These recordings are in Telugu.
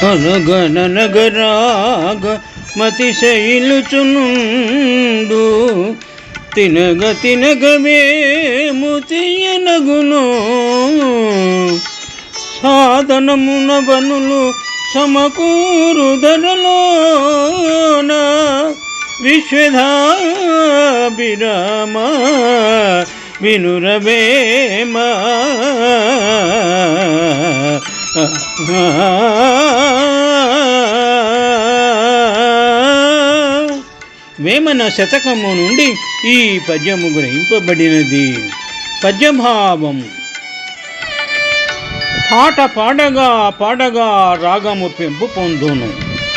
అనగనగరాగ మతి శైలుచునుండు తినగ తినగవేము తీయనగును సాధనమున వనులు సమకూరు ధరలోన విశ్వధాభిరామ వినురవేమ వేమన శతకము నుండి ఈ పద్యము గ్రహింపబడినది. పద్యభావం. పాట పాడగా పాడగా రాగము పెంపు పొందును,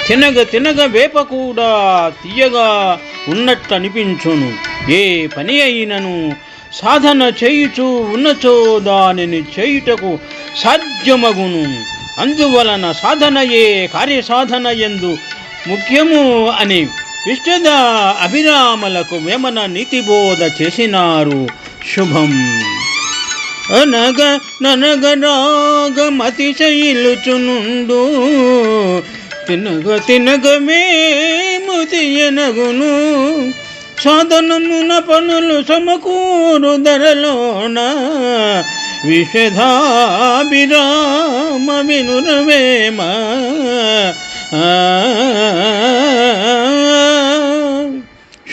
తినగ తినగ వేప కూడా తీయగా ఉన్నట్టు అనిపించును. ఏ పని అయినను సాధన చేయుచు ఉన్నచో దానిని చేయుటకు సాధ్యమగును. అందువలన సాధనయే కార్యసాధన యందు ముఖ్యము అని విశ్వద అభిరామలకు వేమన నీతిబోధ చేసినారు. శుభం. అనగ ననగ రాగమతి శైలుచునుండు తినగ తినగ మేము తీయనగును సాధనమున పనులు సమకూరు ధరలోన విశ్వధాభిరామ వినురవేమ.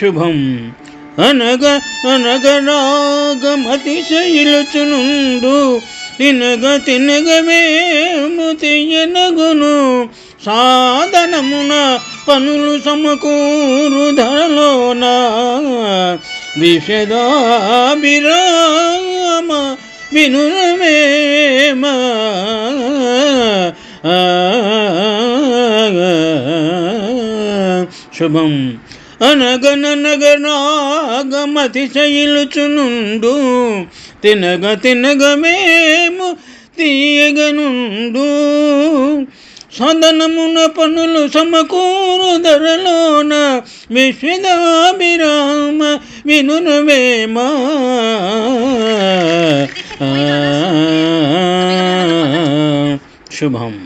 శుభం. అనగ అనగ రాగమతి శైలుచునుండు తినగ తినగవేము తీయనగును సాధనమున పనులు సమకూరు ధరలోన విశ్వదాభిరామ వినురవేమ. శుభం. అనగననగ రాగమతి శైలుచునుండు తినగ తినగవేము తీయగనుండు సాధనమున పనులు సమకూరు ధరలోన విశ్వదాభిరామ వినురవేమ. శుభం.